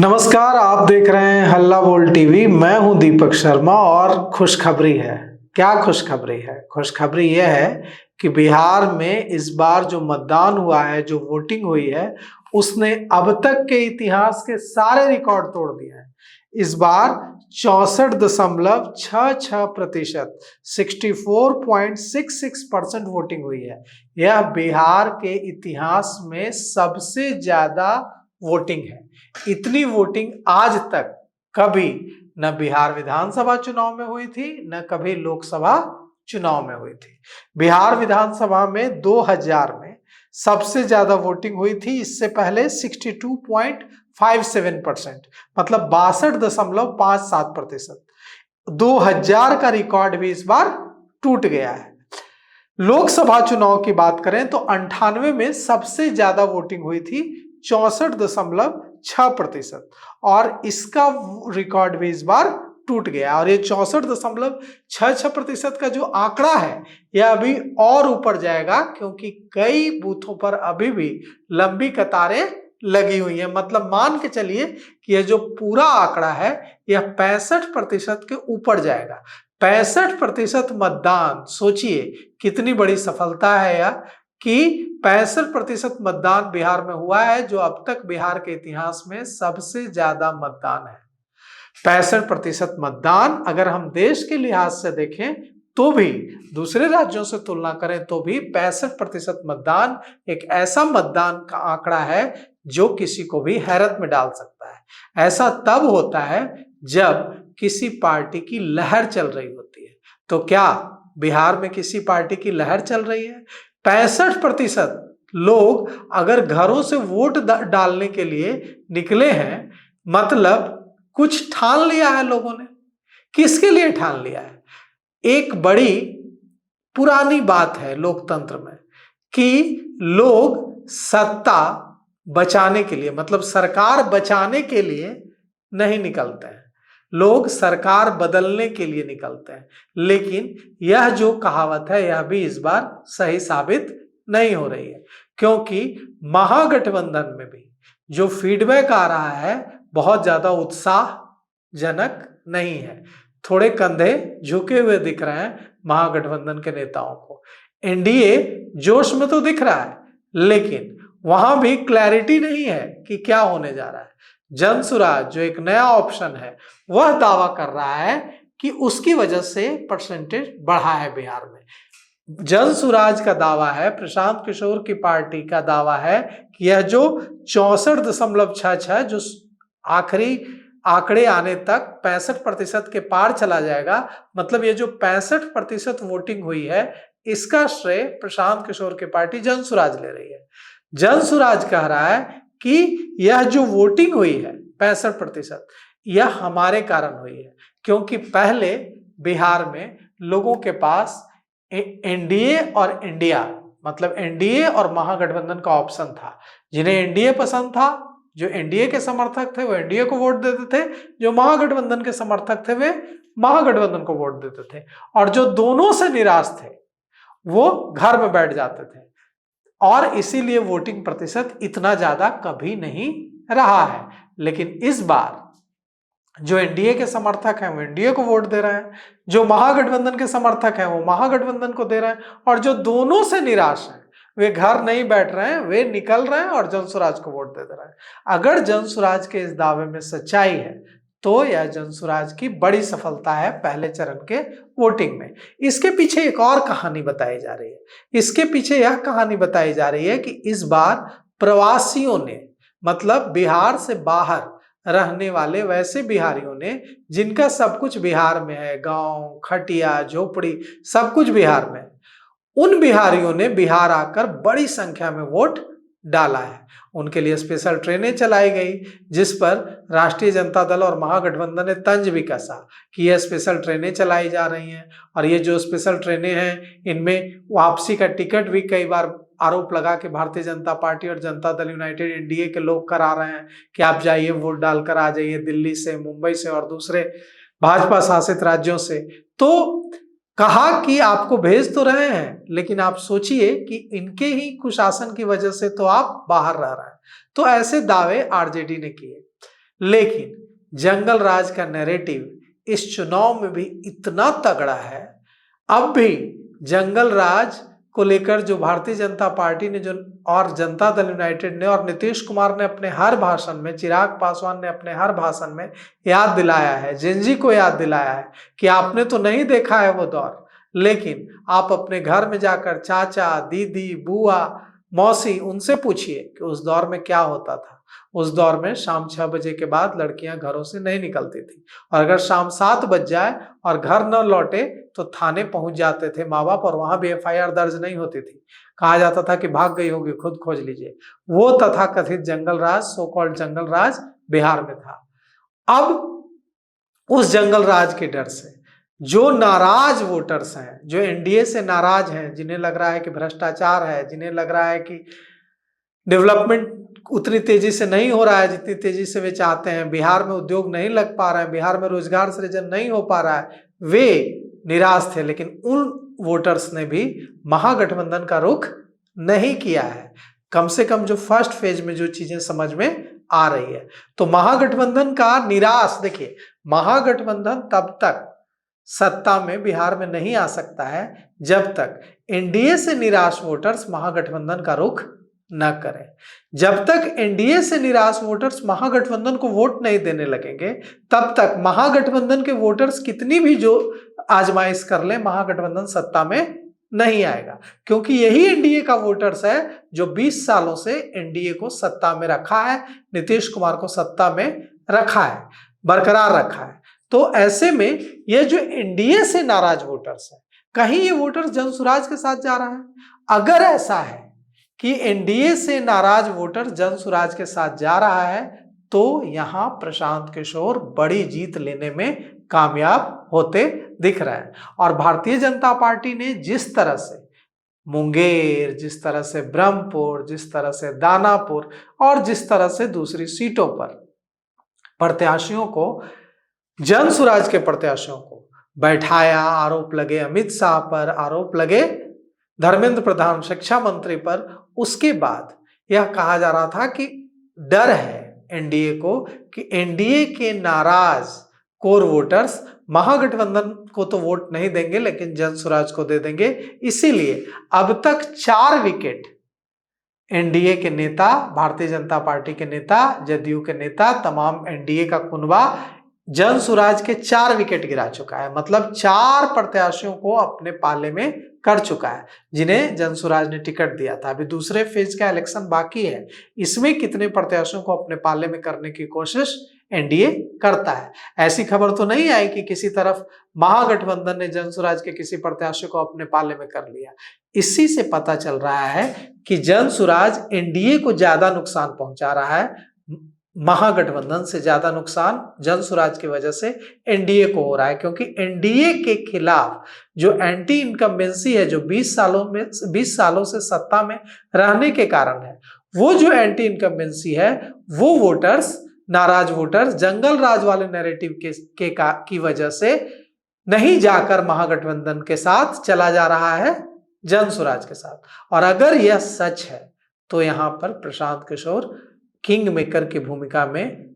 नमस्कार, आप देख रहे हैं हल्ला बोल टीवी। मैं हूं दीपक शर्मा और खुशखबरी है। क्या खुशखबरी है? खुशखबरी यह है कि बिहार में इस बार जो मतदान हुआ है, जो वोटिंग हुई है, उसने अब तक के इतिहास के सारे रिकॉर्ड तोड़ दिए हैं। इस बार 64.66% 64.66% वोटिंग हुई है। यह बिहार के इतिहास में सबसे ज्यादा वोटिंग है। इतनी वोटिंग आज तक कभी न बिहार विधानसभा चुनाव में हुई थी, न कभी लोकसभा चुनाव में हुई थी। बिहार विधानसभा में 2000 में सबसे ज्यादा वोटिंग हुई थी। इससे पहले 62.57%, मतलब 62.57%। 2000 का रिकॉर्ड भी इस बार टूट गया है। लोकसभा चुनाव की बात करें तो 98 में सबसे ज्यादा वोटिंग हुई थी, 64.6%, और इसका रिकॉर्ड भी इस बार टूट गया। और ये 64.66% का जो आंकड़ा है, यह अभी और ऊपर जाएगा, क्योंकि कई बूथों पर अभी भी लंबी कतारें लगी हुई है। मतलब मान के चलिए कि यह जो पूरा आंकड़ा है, यह 65% के ऊपर जाएगा। 65% मतदान, सोचिए कितनी बड़ी सफलता है यह, कि 65% मतदान बिहार में हुआ है, जो अब तक बिहार के इतिहास में सबसे ज्यादा मतदान है। 65% मतदान अगर हम देश के लिहाज से देखें तो भी, दूसरे राज्यों से तुलना करें तो भी 65% मतदान एक ऐसा मतदान का आंकड़ा है जो किसी को भी हैरत में डाल सकता है। ऐसा तब होता है जब किसी पार्टी की लहर चल रही होती है। तो क्या बिहार में किसी पार्टी की लहर चल रही है? 65% लोग अगर घरों से वोट डालने के लिए निकले हैं, मतलब कुछ ठान लिया है लोगों ने। किसके लिए ठान लिया है? एक बड़ी पुरानी बात है लोकतंत्र में कि लोग सत्ता बचाने के लिए, मतलब सरकार बचाने के लिए नहीं निकलते हैं, लोग सरकार बदलने के लिए निकलते हैं। लेकिन यह जो कहावत है, यह भी इस बार सही साबित नहीं हो रही है, क्योंकि महागठबंधन में भी जो फीडबैक आ रहा है, बहुत ज्यादा उत्साहजनक नहीं है। थोड़े कंधे झुके हुए दिख रहे हैं महागठबंधन के नेताओं को। एनडीए जोश में तो दिख रहा है, लेकिन वहां भी क्लैरिटी नहीं है कि क्या होने जा रहा है। जनसुराज जो एक नया ऑप्शन है, वह दावा कर रहा है कि उसकी वजह से परसेंटेज बढ़ा है बिहार में। जनसुराज का दावा है, प्रशांत किशोर की पार्टी का दावा है कि यह जो 64.66 जो आखिरी आंकड़े आने तक 65% के पार चला जाएगा, मतलब ये जो 65% वोटिंग हुई है, इसका श्रेय प्रशांत किशोर की पार्टी जनसुराज ले रही है। जनसुराज कह रहा है कि यह जो वोटिंग हुई है 65%, यह हमारे कारण हुई है, क्योंकि पहले बिहार में लोगों के पास एनडीए और इंडिया, मतलब एनडीए और महागठबंधन का ऑप्शन था। जिन्हें एनडीए पसंद था, जो एनडीए के समर्थक थे, वो एनडीए को वोट देते थे। जो महागठबंधन के समर्थक थे, वे महागठबंधन को वोट देते थे। और जो दोनों से निराश थे, वो घर में बैठ जाते थे। और इसीलिए वोटिंग प्रतिशत इतना ज्यादा कभी नहीं रहा है। लेकिन इस बार जो एनडीए के समर्थक हैं, वो एनडीए को वोट दे रहे हैं। जो महागठबंधन के समर्थक हैं, वो महागठबंधन को दे रहे हैं। और जो दोनों से निराश हैं, वे घर नहीं बैठ रहे हैं, वे निकल रहे हैं और जनसुराज को वोट दे दे रहे हैं। अगर जनसुराज के इस दावे में सच्चाई है, तो यह जनसुराज की बड़ी सफलता है पहले चरण के वोटिंग में। इसके पीछे एक और कहानी बताई जा रही है। इसके पीछे यह कहानी बताई जा रही है कि इस बार प्रवासियों ने, मतलब बिहार से बाहर रहने वाले वैसे बिहारियों ने, जिनका सब कुछ बिहार में है, गांव, खटिया, झोपड़ी, सब कुछ बिहार में, उन बिहारियों ने बिहार आकर बड़ी संख्या में वोट डाला है। उनके लिए स्पेशल ट्रेनें चलाई गई, जिस पर राष्ट्रीय जनता दल और महागठबंधन ने तंज भी कसा कि यह स्पेशल ट्रेनें चलाई जा रही हैं। और ये जो स्पेशल ट्रेनें हैं, इनमें वापसी का टिकट भी कई बार आरोप लगा कि भारतीय जनता पार्टी और जनता दल यूनाइटेड एनडीए के लोग करा रहे हैं कि आप जाइए वोट डालकर आ जाइए, दिल्ली से, मुंबई से और दूसरे भाजपा शासित राज्यों से। तो कहा कि आपको भेज तो रहे हैं, लेकिन आप सोचिए कि इनके ही कुशासन की वजह से तो आप बाहर रह रहे हैं। तो ऐसे दावे आरजेडी ने किए। लेकिन जंगल राज का नैरेटिव इस चुनाव में भी इतना तगड़ा है। अब भी जंगल राज को लेकर जो भारतीय जनता पार्टी ने जो और जनता दल यूनाइटेड ने और नीतीश कुमार ने अपने हर भाषण में, चिराग पासवान ने अपने हर भाषण में याद दिलाया है, जेनजी को याद दिलाया है कि आपने तो नहीं देखा है वो दौर, लेकिन आप अपने घर में जाकर चाचा, दीदी, बुआ, मौसी उनसे पूछिए कि उस दौर में क्या होता था। उस दौर में शाम 6 बजे के बाद लड़कियां घरों से नहीं निकलती थी, और अगर शाम 7 बज जाए और घर न लौटे तो थाने पहुंच जाते थे माँ बाप, और वहां भी एफआईआर दर्ज नहीं होती थी। कहा जाता था कि भाग गई होगी, खुद खोज लीजिए। वो तथाकथित जंगल राज, सो कॉल्ड जंगल राज बिहार में था। अब उस जंगल राज के डर से जो नाराज वोटर्स हैं, जो एनडीए से नाराज हैं, जिन्हें लग रहा है कि भ्रष्टाचार है, जिन्हें लग रहा है कि डेवलपमेंट उतनी तेजी से नहीं हो रहा है जितनी तेजी से वे चाहते हैं, बिहार में उद्योग नहीं लग पा रहा है, बिहार में रोजगार सृजन नहीं हो पा रहा है, वे निराश थे। लेकिन उन वोटर्स ने भी महागठबंधन का रुख नहीं किया है, कम से कम जो फर्स्ट फेज में जो चीजें समझ में आ रही है। तो महागठबंधन का निराश, देखिए महागठबंधन तब तक सत्ता में बिहार में नहीं आ सकता है जब तक एनडीए से निराश वोटर्स महागठबंधन का रुख न करें। जब तक एनडीए से निराश वोटर्स महागठबंधन को वोट नहीं देने लगेंगे, तब तक महागठबंधन के वोटर्स कितनी भी जो आजमाइश कर ले, महागठबंधन सत्ता में नहीं आएगा। क्योंकि यही एनडीए का वोटर्स है जो 20 सालों से एनडीए को सत्ता में रखा है, नीतीश कुमार को सत्ता में रखा है, बरकरार रखा है। तो ऐसे में ये जो एनडीए से नाराज वोटर्स है, कहीं ये वोटर्स जनसुराज के साथ जा रहा है? अगर ऐसा है कि एनडीए से नाराज वोटर जनसुराज के साथ जा रहा है, तो यहां प्रशांत किशोर बड़ी जीत लेने में कामयाब होते दिख रहे हैं। और भारतीय जनता पार्टी ने जिस तरह से मुंगेर, जिस तरह से ब्रह्मपुर, जिस तरह से दानापुर और जिस तरह से दूसरी सीटों पर प्रत्याशियों को, जनसुराज के प्रत्याशियों को बैठाया, आरोप लगे अमित शाह पर, आरोप लगे धर्मेंद्र प्रधान शिक्षा मंत्री पर, उसके बाद यह कहा जा रहा था कि डर है एनडीए को कि एनडीए के नाराज कोर वोटर्स महागठबंधन को तो वोट नहीं देंगे लेकिन जनसुराज को दे देंगे। इसीलिए अब तक 4 विकेट एनडीए के नेता, भारतीय जनता पार्टी के नेता, जदयू के नेता, तमाम एनडीए का कुनबा जनसुराज के 4 विकेट गिरा चुका है। मतलब 4 प्रत्याशियों को अपने पाले में कर चुका है जिन्हें जनसुराज ने टिकट दिया था। अभी दूसरे फेज का इलेक्शन बाकी है, इसमें कितने प्रत्याशियों को अपने पाले में करने की कोशिश एनडीए करता है। ऐसी खबर तो नहीं आई कि किसी तरफ महागठबंधन ने जनसुराज के किसी प्रत्याशी को अपने पाले में कर लिया। इसी से पता चल रहा है कि जनसुराज एनडीए को ज्यादा नुकसान पहुंचा रहा है, महागठबंधन से ज्यादा नुकसान जनसुराज की वजह से एनडीए को हो रहा है। क्योंकि एनडीए के खिलाफ जो एंटी इनकम्बेंसी है, जो 20 सालों से सत्ता में रहने के कारण है, वो जो एंटी इनकम्बेंसी है, वो वोटर्स, नाराज वोटर्स जंगल राज वाले नैरेटिव की वजह से नहीं जाकर महागठबंधन के साथ चला जा रहा है, जनसुराज के साथ। और अगर यह सच है तो यहां पर प्रशांत किशोर किंग मेकर की भूमिका में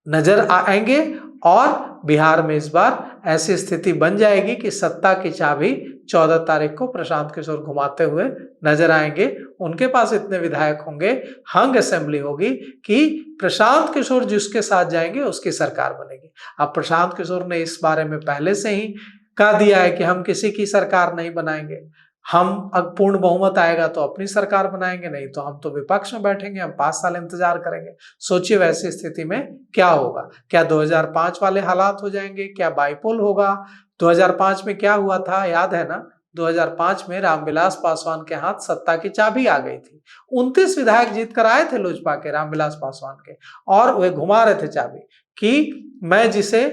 नजर आएंगे और बिहार में इस बार ऐसी स्थिति बन जाएगी कि सत्ता की चाबी 14 तारीख को प्रशांत किशोर घुमाते हुए नजर आएंगे। उनके पास इतने विधायक होंगे, हंग असेंबली होगी कि प्रशांत किशोर जिसके साथ जाएंगे उसकी सरकार बनेगी। अब प्रशांत किशोर ने इस बारे में पहले से ही कह दिया है कि हम किसी की सरकार नहीं बनाएंगे, हम अब पूर्ण बहुमत आएगा तो अपनी सरकार बनाएंगे, नहीं तो हम तो विपक्ष में बैठेंगे, हम 5 साल इंतजार करेंगे। सोचिए वैसी स्थिति में क्या होगा? क्या 2005 वाले हालात हो जाएंगे? क्या बाईपोल होगा? 2005 में क्या हुआ था याद है ना? 2005 में रामविलास पासवान के हाथ सत्ता की चाबी आ गई थी। 29 विधायक जीत कर आए थे लोजपा के, रामविलास पासवान के, और वे घुमा रहे थे चाबी कि मैं जिसे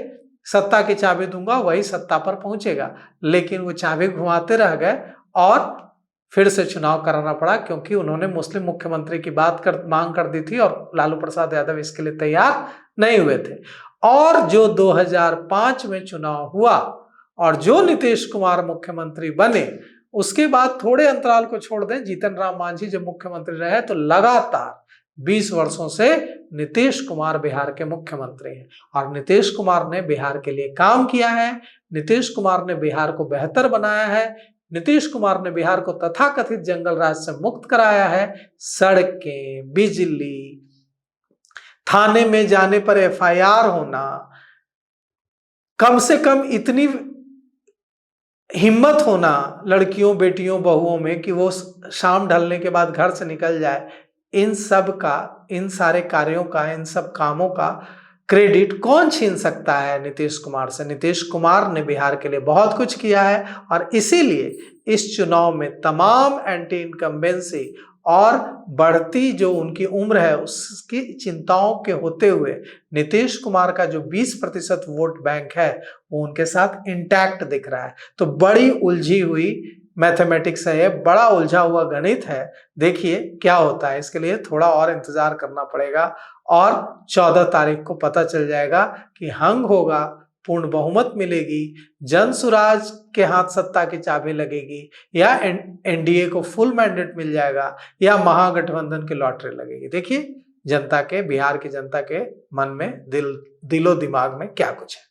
सत्ता की चाबी दूंगा वही सत्ता पर पहुंचेगा। लेकिन वो चाबी घुमाते रह गए और फिर से चुनाव कराना पड़ा, क्योंकि उन्होंने मुस्लिम मुख्यमंत्री की मांग कर दी थी और लालू प्रसाद यादव इसके लिए तैयार नहीं हुए थे। और जो 2005 में चुनाव हुआ और जो नीतीश कुमार मुख्यमंत्री बने, उसके बाद थोड़े अंतराल को छोड़ दें, जीतन राम मांझी जब मुख्यमंत्री रहे तो लगातार 20 वर्षों से नीतीश कुमार बिहार के मुख्यमंत्री हैं और नीतीश कुमार ने बिहार के लिए काम किया है। नीतीश कुमार ने बिहार को बेहतर बनाया है। नीतीश कुमार ने बिहार को तथाकथित जंगल राज से मुक्त कराया है। सड़कें, बिजली, थाने में जाने पर एफआईआर होना, कम से कम इतनी हिम्मत होना लड़कियों, बेटियों, बहुओं में कि वो शाम ढलने के बाद घर से निकल जाए, इन सब का, इन सारे कार्यों का, इन सब कामों का क्रेडिट कौन छीन सकता है नीतीश कुमार से। नीतीश कुमार ने बिहार के लिए बहुत कुछ किया है और इसीलिए इस चुनाव में तमाम एंटी इनकम्बेंसी और बढ़ती जो उनकी उम्र है उसकी चिंताओं के होते हुए नीतीश कुमार का जो 20% वोट बैंक है वो उनके साथ इंटैक्ट दिख रहा है। तो बड़ी उलझी हुई मैथमेटिक्स है, ये बड़ा उलझा हुआ गणित है। देखिए क्या होता है, इसके लिए थोड़ा और इंतजार करना पड़ेगा और 14 तारीख को पता चल जाएगा कि हंग होगा, पूर्ण बहुमत मिलेगी, जनसुराज के हाथ सत्ता की चाबी लगेगी, या एनडीए को फुल मैंडेट मिल जाएगा, या महागठबंधन की लॉटरी लगेगी। देखिए जनता के, बिहार की जनता के मन में, दिलो दिमाग में क्या कुछ है।